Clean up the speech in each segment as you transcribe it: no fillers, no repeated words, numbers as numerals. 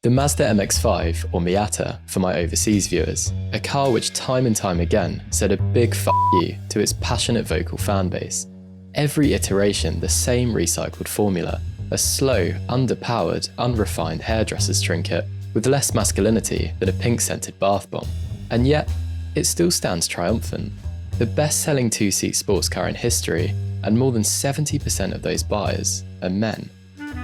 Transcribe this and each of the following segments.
The Mazda MX5, or Miata for my overseas viewers, a car which time and time again said a big f*** you to its passionate vocal fan base. Every iteration the same recycled formula, a slow, underpowered, unrefined hairdresser's trinket with less masculinity than a pink-scented bath bomb. And yet, it still stands triumphant. The best-selling two-seat sports car in history, and more than 70% of those buyers are men.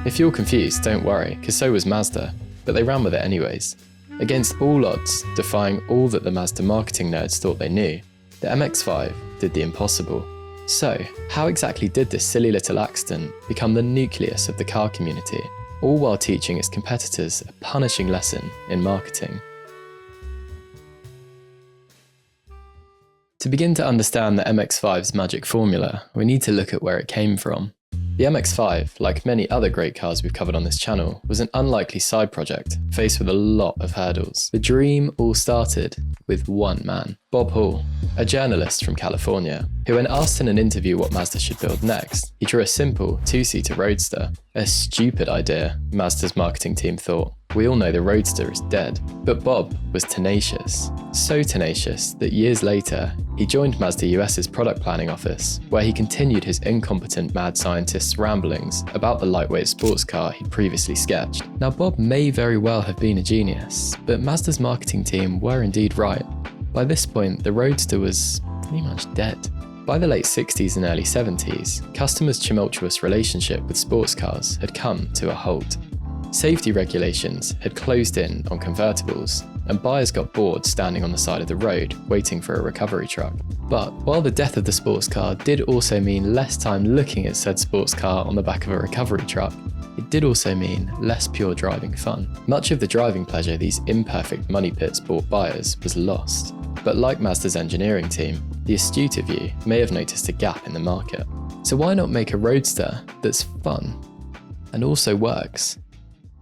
If you're confused, don't worry, because so was Mazda, but they ran with it anyways. Against all odds, defying all that the Mazda marketing nerds thought they knew, the MX5 did the impossible. So, how exactly did this silly little accident become the nucleus of the car community, all while teaching its competitors a punishing lesson in marketing? To begin to understand the MX5's magic formula, we need to look at where it came from. The MX5, like many other great cars we've covered on this channel, was an unlikely side project, faced with a lot of hurdles. The dream all started with one man, Bob Hall, a journalist from California, who when asked in an interview what Mazda should build next, he drew a simple two-seater Roadster. A stupid idea, Mazda's marketing team thought. We all know the Roadster is dead. But Bob was tenacious. So tenacious that years later, he joined Mazda US's product planning office, where he continued his incompetent mad scientist's ramblings about the lightweight sports car he'd previously sketched. Now Bob may very well have been a genius, but Mazda's marketing team were indeed right. By this point, the Roadster was pretty much dead. By the late 60s and early 70s, customers' tumultuous relationship with sports cars had come to a halt. Safety regulations had closed in on convertibles, and buyers got bored standing on the side of the road waiting for a recovery truck. But while the death of the sports car did also mean less time looking at said sports car on the back of a recovery truck, it did also mean less pure driving fun. Much of the driving pleasure these imperfect money pits bought buyers was lost. But like Mazda's engineering team, the astute of you may have noticed a gap in the market. So why not make a Roadster that's fun and also works?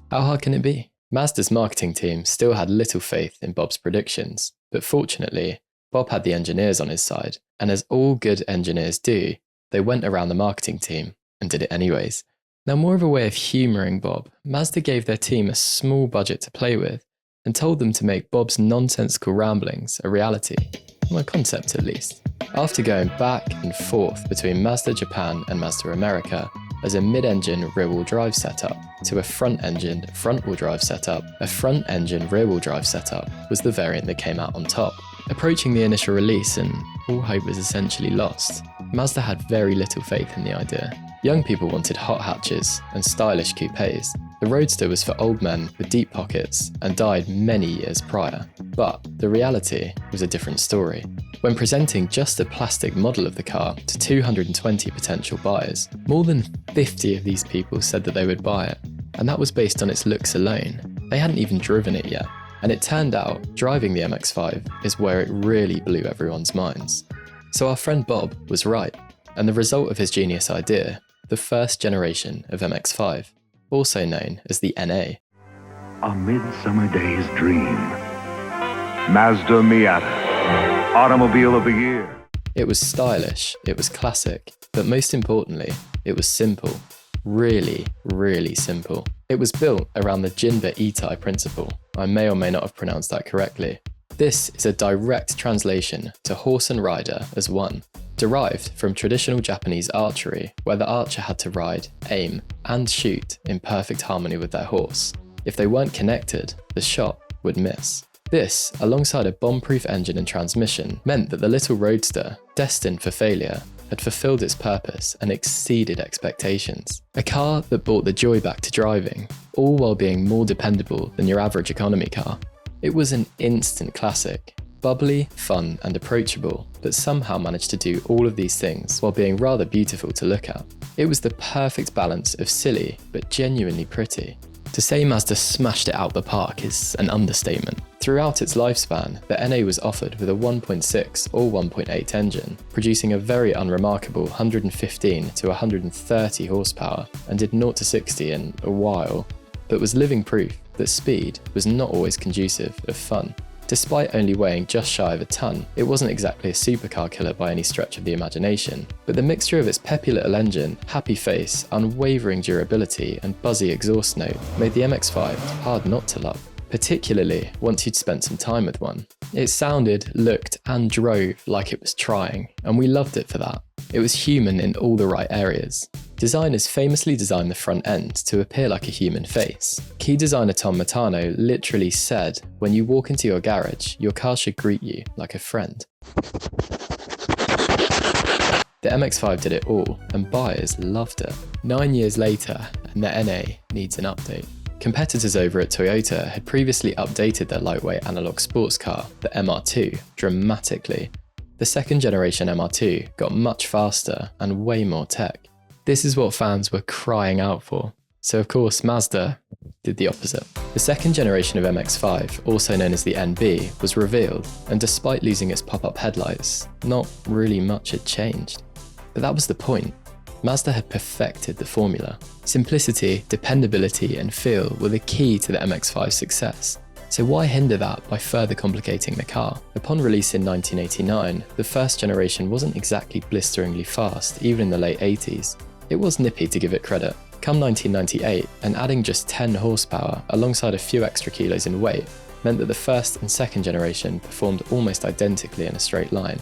How hard can it be? Mazda's marketing team still had little faith in Bob's predictions, but fortunately, Bob had the engineers on his side, and as all good engineers do, they went around the marketing team and did it anyways. Now, more of a way of humouring Bob, Mazda gave their team a small budget to play with and told them to make Bob's nonsensical ramblings a reality, well, a concept at least. After going back and forth between Mazda Japan and Mazda America, as a mid-engine rear-wheel drive setup to a front-engine front-wheel drive setup, a front-engine rear-wheel drive setup was the variant that came out on top. Approaching the initial release and all hope was essentially lost, Mazda had very little faith in the idea. Young people wanted hot hatches and stylish coupes. The Roadster was for old men with deep pockets and died many years prior. But the reality was a different story. When presenting just a plastic model of the car to 220 potential buyers, more than 50 of these people said that they would buy it, and that was based on its looks alone. They hadn't even driven it yet, and it turned out driving the MX5 is where it really blew everyone's minds. So our friend Bob was right, and the result of his genius idea, the first generation of MX5, also known as the NA. A midsummer day's dream. Mazda Miata, automobile of the year. It was stylish, it was classic, but most importantly, it was simple. Really, really simple. It was built around the Jinba Itai principle. I may or may not have pronounced that correctly. This is a direct translation to horse and rider as one, derived from traditional Japanese archery, where the archer had to ride, aim, and shoot in perfect harmony with their horse. If they weren't connected, the shot would miss. This, alongside a bomb-proof engine and transmission, meant that the little Roadster, destined for failure, had fulfilled its purpose and exceeded expectations. A car that brought the joy back to driving, all while being more dependable than your average economy car. It was an instant classic, bubbly, fun, and approachable, but somehow managed to do all of these things while being rather beautiful to look at. It was the perfect balance of silly, but genuinely pretty. To say Mazda smashed it out the park is an understatement. Throughout its lifespan, the NA was offered with a 1.6 or 1.8 engine, producing a very unremarkable 115 to 130 horsepower, and did 0 to 60 in a while, but was living proof that speed was not always conducive of fun. Despite only weighing just shy of a ton, it wasn't exactly a supercar killer by any stretch of the imagination, but the mixture of its peppy little engine, happy face, unwavering durability, and buzzy exhaust note made the MX5 hard not to love, particularly once you'd spent some time with one. It sounded, looked, and drove like it was trying, and we loved it for that. It was human in all the right areas. Designers famously designed the front end to appear like a human face. Key designer Tom Matano literally said, when you walk into your garage, your car should greet you like a friend. The MX5 did it all, and buyers loved it. 9 years later, and the NA needs an update. Competitors over at Toyota had previously updated their lightweight analog sports car, the MR2, dramatically. The second generation MR2 got much faster and way more tech. This is what fans were crying out for. So of course Mazda did the opposite. The second generation of MX5, also known as the NB, was revealed, and despite losing its pop-up headlights, not really much had changed. But that was the point. Mazda had perfected the formula. Simplicity, dependability, and feel were the key to the MX-5's success. So why hinder that by further complicating the car? Upon release in 1989, the first generation wasn't exactly blisteringly fast, even in the late 80s. It was nippy, to give it credit. Come 1998, and adding just 10 horsepower alongside a few extra kilos in weight meant that the first and second generation performed almost identically in a straight line.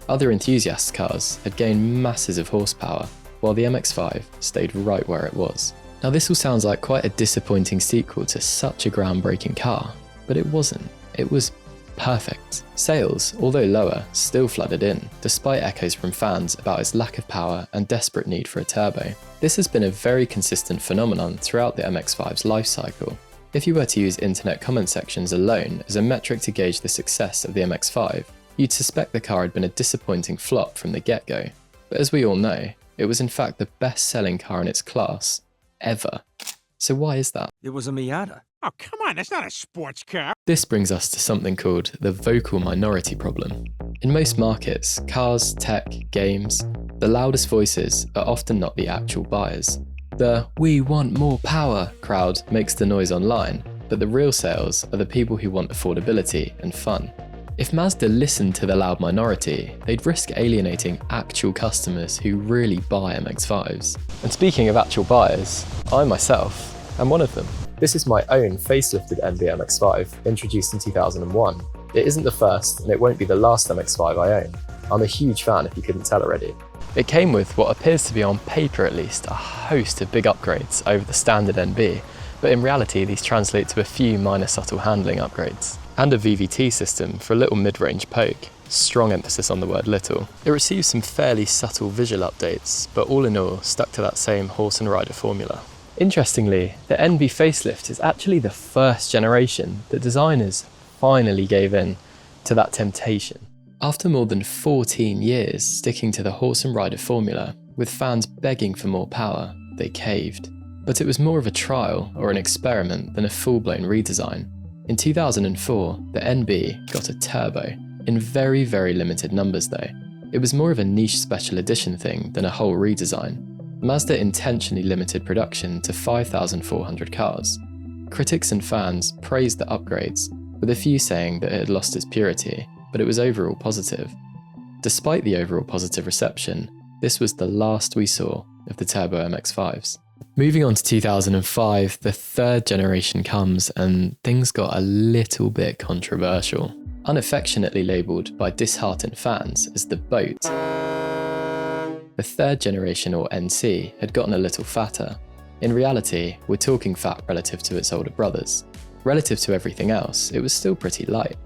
Other enthusiast cars had gained masses of horsepower, while the MX-5 stayed right where it was. Now this all sounds like quite a disappointing sequel to such a groundbreaking car, but it wasn't. It was perfect. Sales, although lower, still flooded in, despite echoes from fans about its lack of power and desperate need for a turbo. This has been a very consistent phenomenon throughout the MX-5's life cycle. If you were to use internet comment sections alone as a metric to gauge the success of the MX-5, you'd suspect the car had been a disappointing flop from the get-go. But as we all know, it was in fact the best-selling car in its class, ever. So why is that? It was a Miata. Oh, come on, that's not a sports car. This brings us to something called the vocal minority problem. In most markets, cars, tech, games, the loudest voices are often not the actual buyers. The "we want more power" crowd makes the noise online, but the real sales are the people who want affordability and fun. If Mazda listened to the loud minority, they'd risk alienating actual customers who really buy MX-5s. And speaking of actual buyers, I myself am one of them. This is my own facelifted NB MX-5, introduced in 2001. It isn't the first, and it won't be the last MX-5 I own. I'm a huge fan if you couldn't tell already. It came with what appears to be, on paper at least, a host of big upgrades over the standard NB, but in reality these translate to a few minor subtle handling upgrades. And a VVT system for a little mid-range poke, strong emphasis on the word little. It received some fairly subtle visual updates, but all in all stuck to that same horse and rider formula. Interestingly, the NB facelift is actually the first generation that designers finally gave in to that temptation. After more than 14 years sticking to the horse and rider formula, with fans begging for more power, they caved. But it was more of a trial or an experiment than a full-blown redesign. In 2004, the NB got a turbo, in very, very limited numbers though. It was more of a niche special edition thing than a whole redesign. Mazda intentionally limited production to 5,400 cars. Critics and fans praised the upgrades, with a few saying that it had lost its purity, but it was overall positive. Despite the overall positive reception, this was the last we saw of the Turbo MX-5s. Moving on to 2005, the third generation comes and things got a little bit controversial. Unaffectionately labelled by disheartened fans as the boat, the third generation, or NC, had gotten a little fatter. In reality, we're talking fat relative to its older brothers. Relative to everything else, it was still pretty light.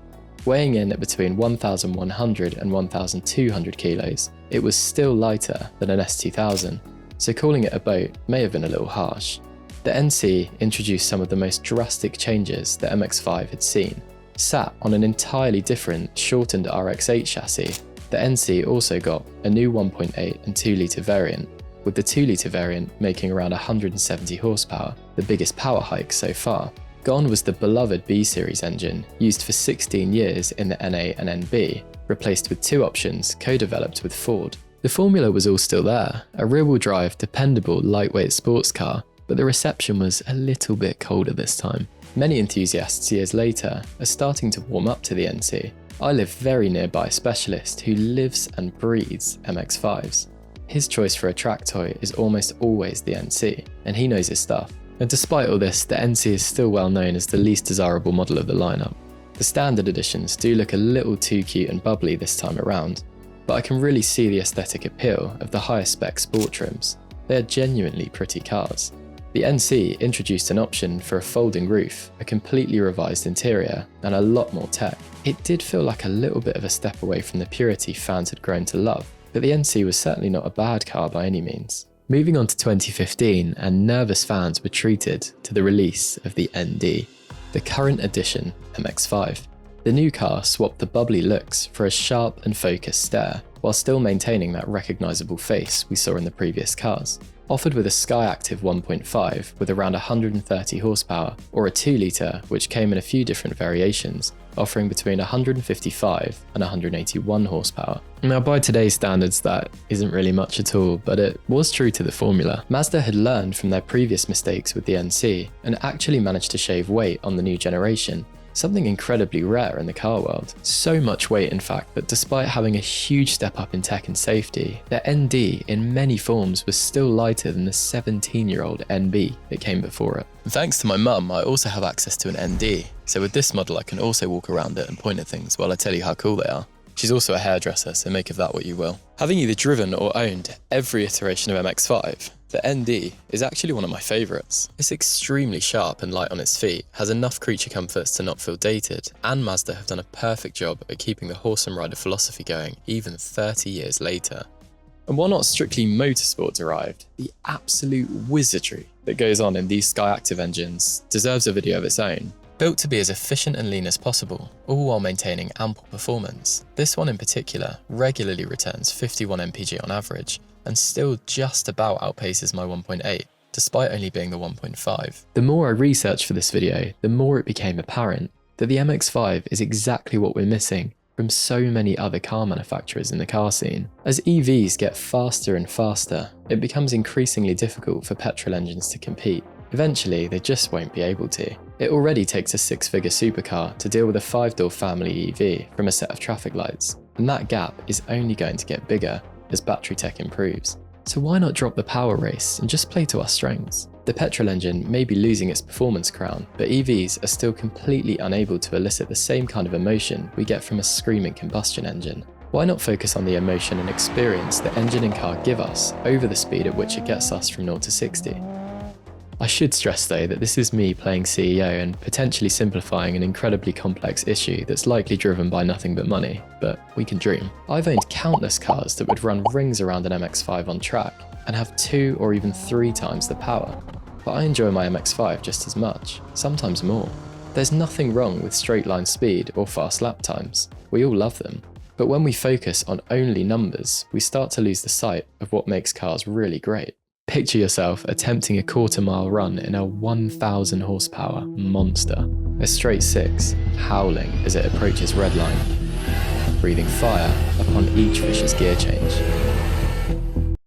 Weighing in at between 1,100 and 1,200 kilos, it was still lighter than an S2000, so calling it a boat may have been a little harsh. The NC introduced some of the most drastic changes the MX-5 had seen. Sat on an entirely different, shortened RX-8 chassis, the NC also got a new 1.8 and 2 litre variant, with the 2 litre variant making around 170 horsepower, the biggest power hike so far. Gone was the beloved B-Series engine, used for 16 years in the NA and NB, replaced with two options co-developed with Ford. The formula was all still there, a rear-wheel drive, dependable, lightweight sports car, but the reception was a little bit colder this time. Many enthusiasts years later are starting to warm up to the NC. I live very nearby a specialist who lives and breathes MX5s. His choice for a track toy is almost always the NC, and he knows his stuff. And despite all this, the NC is still well known as the least desirable model of the lineup. The standard editions do look a little too cute and bubbly this time around, but I can really see the aesthetic appeal of the higher spec sport trims. They are genuinely pretty cars. The NC introduced an option for a folding roof, a completely revised interior, and a lot more tech. It did feel like a little bit of a step away from the purity fans had grown to love, but the NC was certainly not a bad car by any means. Moving on to 2015, and nervous fans were treated to the release of the ND, the current edition MX5. The new car swapped the bubbly looks for a sharp and focused stare, while still maintaining that recognisable face we saw in the previous cars. Offered with a Skyactiv 1.5 with around 130 horsepower, or a 2-litre which came in a few different variations, offering between 155 and 181 horsepower. Now by today's standards that isn't really much at all, but it was true to the formula. Mazda had learned from their previous mistakes with the NC and actually managed to shave weight on the new generation. Something incredibly rare in the car world. So much weight in fact that despite having a huge step up in tech and safety, the ND in many forms was still lighter than the 17-year-old NB that came before it. And thanks to my mum, I also have access to an ND, so with this model I can also walk around it and point at things while I tell you how cool they are. She's also a hairdresser, so make of that what you will. Having either driven or owned every iteration of MX5, the ND is actually one of my favourites. It's extremely sharp and light on its feet, has enough creature comforts to not feel dated, and Mazda have done a perfect job at keeping the horse and rider philosophy going even 30 years later. And while not strictly motorsport derived, the absolute wizardry that goes on in these Skyactiv engines deserves a video of its own. Built to be as efficient and lean as possible, all while maintaining ample performance, this one in particular regularly returns 51 mpg on average, and still just about outpaces my 1.8, despite only being the 1.5. The more I researched for this video, the more it became apparent that the MX5 is exactly what we're missing from so many other car manufacturers in the car scene. As EVs get faster and faster, it becomes increasingly difficult for petrol engines to compete. Eventually, they just won't be able to. It already takes a 6-figure supercar to deal with a 5-door family EV from a set of traffic lights, and that gap is only going to get bigger as battery tech improves. So why not drop the power race and just play to our strengths? The petrol engine may be losing its performance crown, but EVs are still completely unable to elicit the same kind of emotion we get from a screaming combustion engine. Why not focus on the emotion and experience the engine and car give us over the speed at which it gets us from 0 to 60? I should stress though that this is me playing CEO and potentially simplifying an incredibly complex issue that's likely driven by nothing but money, but we can dream. I've owned countless cars that would run rings around an MX5 on track and have 2 or even 3 times the power, but I enjoy my MX5 just as much, sometimes more. There's nothing wrong with straight line speed or fast lap times, we all love them, but when we focus on only numbers, we start to lose the sight of what makes cars really great. Picture yourself attempting a quarter-mile run in a 1,000 horsepower monster, a straight 6, howling as it approaches redline, breathing fire upon each vicious gear change.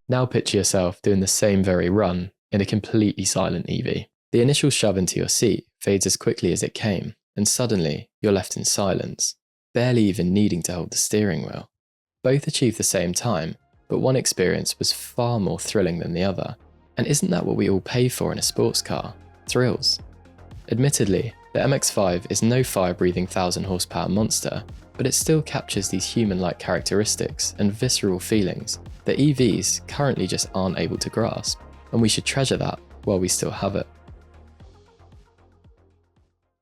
Now picture yourself doing the same very run in a completely silent EV. The initial shove into your seat fades as quickly as it came, and suddenly you're left in silence, barely even needing to hold the steering wheel. Both achieve the same time, but one experience was far more thrilling than the other. And isn't that what we all pay for in a sports car? Thrills. Admittedly, the MX5 is no fire-breathing 1,000 horsepower monster, but it still captures these human-like characteristics and visceral feelings that EVs currently just aren't able to grasp, and we should treasure that while we still have it.